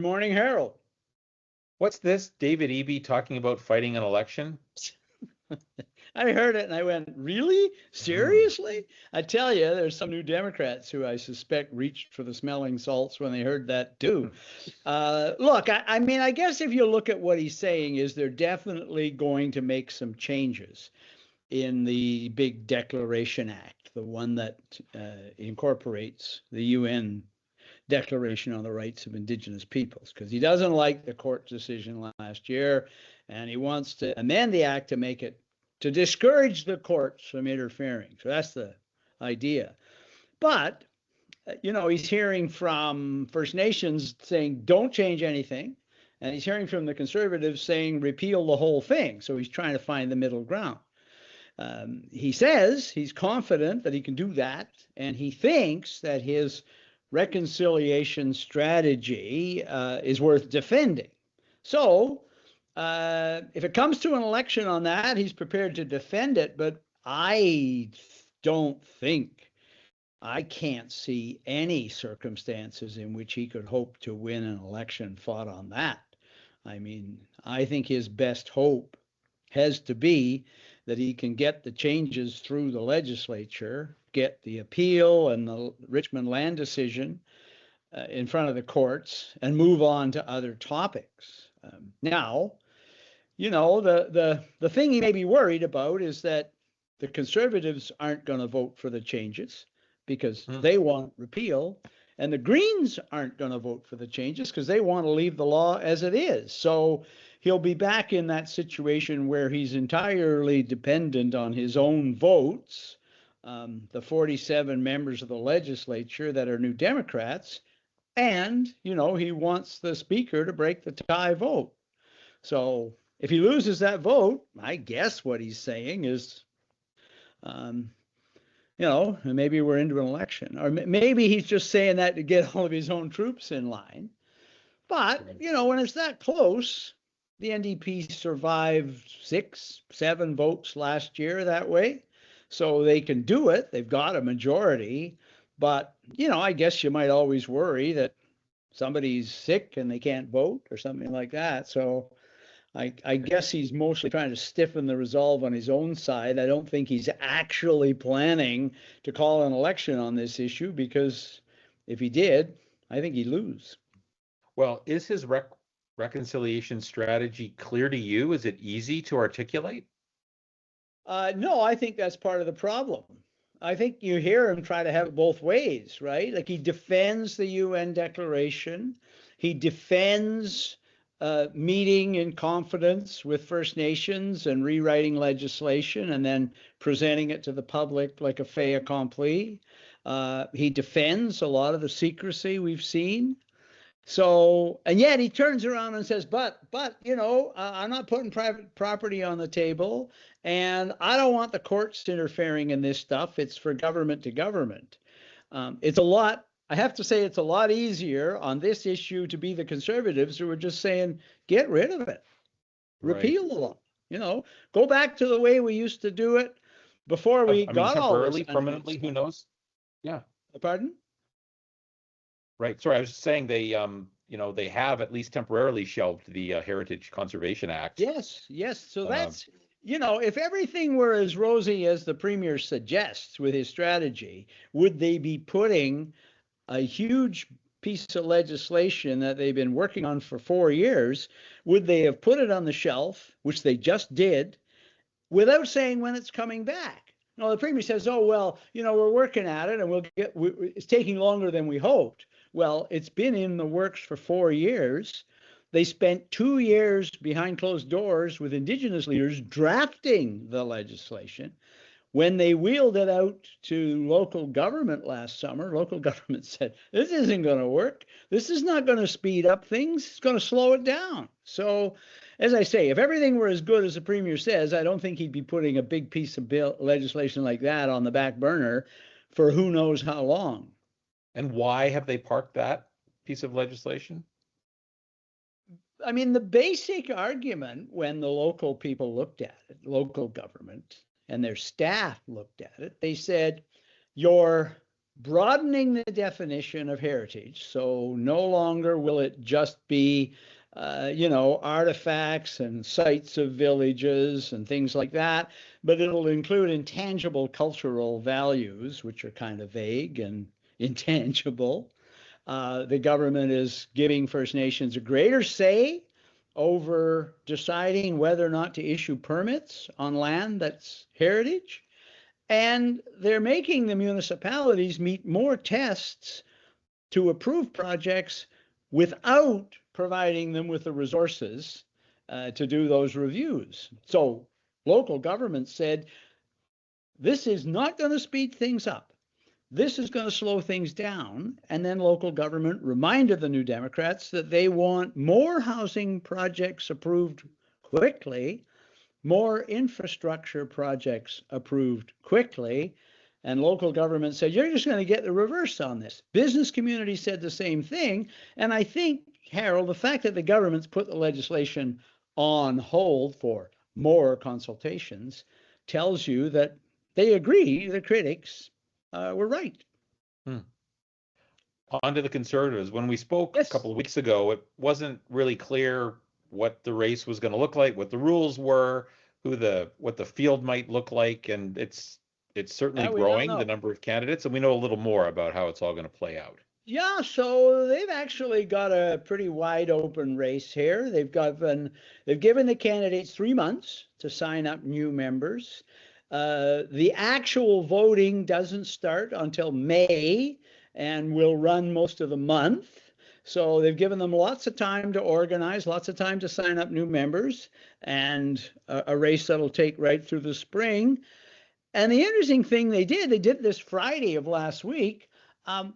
Morning, Harold. What's this? David Eby talking about fighting an election? I heard it and I went, really? Seriously? I tell you, there's some New Democrats who I suspect reached for the smelling salts when they heard that too. Look, I mean, I guess if you look at what he's saying is they're definitely going to make some changes in the big Declaration Act, the one that incorporates the UN Declaration on the Rights of Indigenous Peoples, because he doesn't like the court decision last year, and he wants to amend the act to make it to discourage the courts from interfering. So that's the idea. But he's hearing from First Nations saying don't change anything, and he's hearing from the Conservatives saying repeal the whole thing. So he's trying to find the middle ground. He says he's confident that he can do that, and he thinks that his reconciliation strategy is worth defending. So if it comes to an election on that, he's prepared to defend it. But I can't see any circumstances in which he could hope to win an election fought on that. I mean, I think his best hope has to be that he can get the changes through the legislature, get the appeal and the Richmond land decision in front of the courts, and move on to other topics. Now, the thing he may be worried about is that the Conservatives aren't going to vote for the changes because they want repeal, and the Greens aren't going to vote for the changes because they want to leave the law as it is. So he'll be back in that situation where he's entirely dependent on his own votes, the 47 members of the legislature that are New Democrats, and, he wants the speaker to break the tie vote. So if he loses that vote, I guess what he's saying is, maybe we're into an election. Or maybe he's just saying that to get all of his own troops in line. But, when it's that close, the NDP survived 6-7 votes last year that way. So they can do it. They've got a majority. But, I guess you might always worry that somebody's sick and they can't vote or something like that. So I guess he's mostly trying to stiffen the resolve on his own side. I don't think he's actually planning to call an election on this issue, because if he did, I think he'd lose. Well, is his reconciliation strategy clear to you? Is it easy to articulate? No, I think that's part of the problem. I think you hear him try to have it both ways, right? Like, he defends the UN Declaration. He defends meeting in confidence with First Nations and rewriting legislation and then presenting it to the public like a fait accompli. He defends a lot of the secrecy we've seen. So, and yet he turns around and says, but I'm not putting private property on the table, and I don't want the courts interfering in this stuff. It's for government to government. I have to say, it's a lot easier on this issue to be the Conservatives who are just saying, get rid of it, repeal the law, go back to the way we used to do it before we got all this. Temporarily, permanently, who knows? Yeah. Pardon? Right. Sorry, I was just saying they have at least temporarily shelved the Heritage Conservation Act. Yes. So that's, if everything were as rosy as the Premier suggests with his strategy, would they be putting a huge piece of legislation that they've been working on for 4 years, would they have put it on the shelf, which they just did, without saying when it's coming back? No, the Premier says, oh, well, we're working at it and it's taking longer than we hoped. Well, it's been in the works for 4 years. They spent 2 years behind closed doors with Indigenous leaders drafting the legislation. When they wheeled it out to local government last summer, local government said, this isn't going to work. This is not going to speed up things. It's going to slow it down. So, as I say, if everything were as good as the Premier says, I don't think he'd be putting a big piece of legislation like that on the back burner for who knows how long. And why have they parked that piece of legislation? I mean, the basic argument when the local people looked at it, local government, and their staff looked at it, they said, you're broadening the definition of heritage. So no longer will it just be, artifacts and sites of villages and things like that, but it'll include intangible cultural values, which are kind of vague and intangible. The government is giving First Nations a greater say over deciding whether or not to issue permits on land that's heritage. And they're making the municipalities meet more tests to approve projects without providing them with the resources to do those reviews. So local government said, this is not going to speed things up. This is going to slow things down. And then local government reminded the New Democrats that they want more housing projects approved quickly, more infrastructure projects approved quickly. And local government said, you're just going to get the reverse on this. Business community said the same thing. And I think, Harold, the fact that the government's put the legislation on hold for more consultations tells you that they agree, the critics were right. On to the Conservatives. When we spoke Yes. a couple of weeks ago, it wasn't really clear what the race was going to look like, what the rules were, what the field might look like, and it's certainly growing, the number of candidates, and we know a little more about how it's all going to play out. Yeah, so they've actually got a pretty wide open race here. They've given the candidates 3 months to sign up new members. The actual voting doesn't start until May and will run most of the month. So they've given them lots of time to organize, lots of time to sign up new members, and a race that'll take right through the spring. And the interesting thing they did this Friday of last week.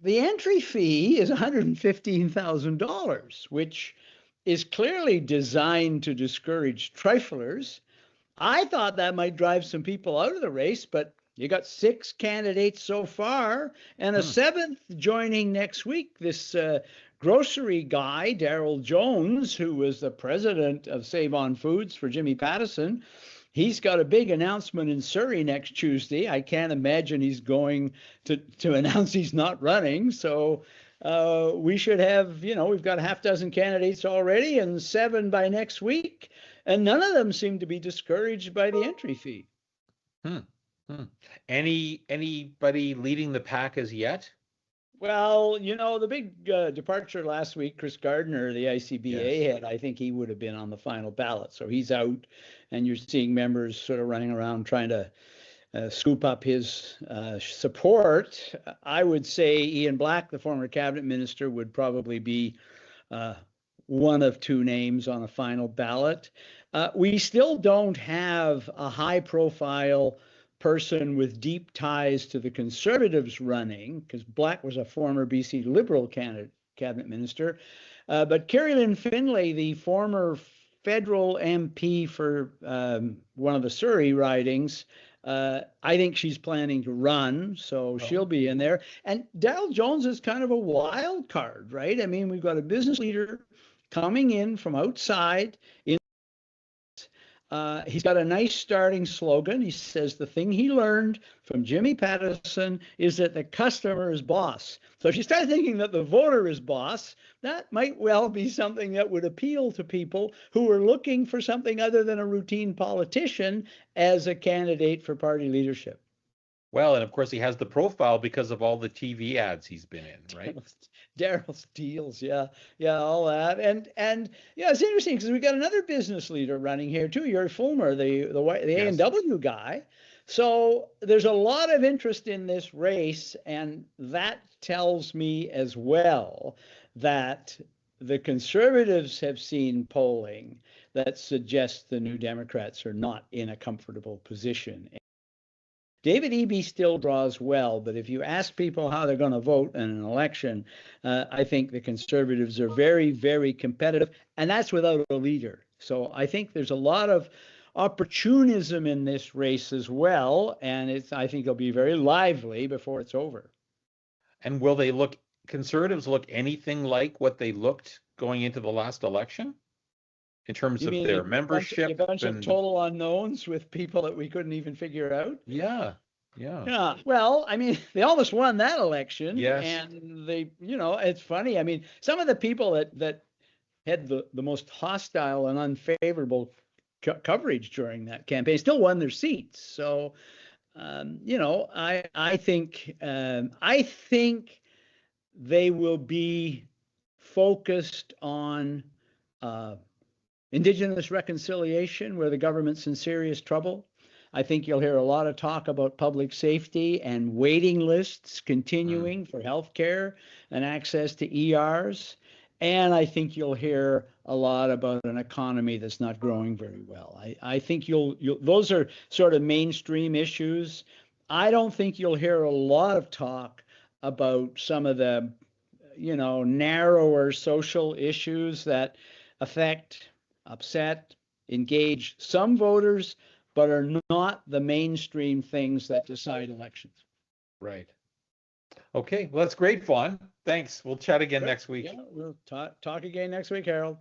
The entry fee is $115,000, which is clearly designed to discourage triflers. I thought that might drive some people out of the race, but you got 6 candidates so far, and a 7th joining next week. This grocery guy, Daryl Jones, who was the president of Save On Foods for Jimmy Pattison, he's got a big announcement in Surrey next Tuesday. I can't imagine he's going to announce he's not running. So we should have, we've got 6 candidates already and 7 by next week. And none of them seem to be discouraged by the entry fee. Anybody leading the pack as yet? Well, the big departure last week, Chris Gardner, the ICBA head, I think he would have been on the final ballot. So he's out, and you're seeing members sort of running around trying to scoop up his support. I would say Ian Black, the former cabinet minister, would probably be one of 2 names on a final ballot. We still don't have a high-profile person with deep ties to the Conservatives running, because Black was a former BC Liberal cabinet minister. But Kerry-Lynn Finlay, the former federal MP for one of the Surrey ridings, I think she's planning to run, so she'll be in there. And Daryl Jones is kind of a wild card, right? I mean, we've got a business leader coming in from outside. He's got a nice starting slogan. He says the thing he learned from Jimmy Pattison is that the customer is boss. So if you start thinking that the voter is boss, that might well be something that would appeal to people who are looking for something other than a routine politician as a candidate for party leadership. Well, and of course he has the profile because of all the TV ads he's been in, right? Daryl's deals, yeah, all that, and yeah, it's interesting because we got another business leader running here too, Yuri Fulmer, the A&W guy. So there's a lot of interest in this race, and that tells me as well that the Conservatives have seen polling that suggests the New Democrats are not in a comfortable position. David Eby still draws well, but if you ask people how they're going to vote in an election, I think the Conservatives are very, very competitive, and that's without a leader. So I think there's a lot of opportunism in this race as well, and I think it'll be very lively before it's over. And will Conservatives look anything like what they looked going into the last election? In terms of their membership? A bunch of total unknowns with people that we couldn't even figure out? Yeah. Yeah. Yeah. Well, I mean, they almost won that election, Yes. and they, it's funny. I mean, some of the people that had the most hostile and unfavorable coverage during that campaign still won their seats. So, I think they will be focused on uh, Indigenous reconciliation, where the government's in serious trouble. I think you'll hear a lot of talk about public safety and waiting lists continuing for healthcare and access to ERs. And I think you'll hear a lot about an economy that's not growing very well. I think you'll those are sort of mainstream issues. I don't think you'll hear a lot of talk about some of the, narrower social issues that affect, upset, engage some voters, but are not the mainstream things that decide elections. Right. Okay. Well, that's great, Vaughn. Thanks. We'll chat again next week. Yeah, we'll talk again next week, Harold.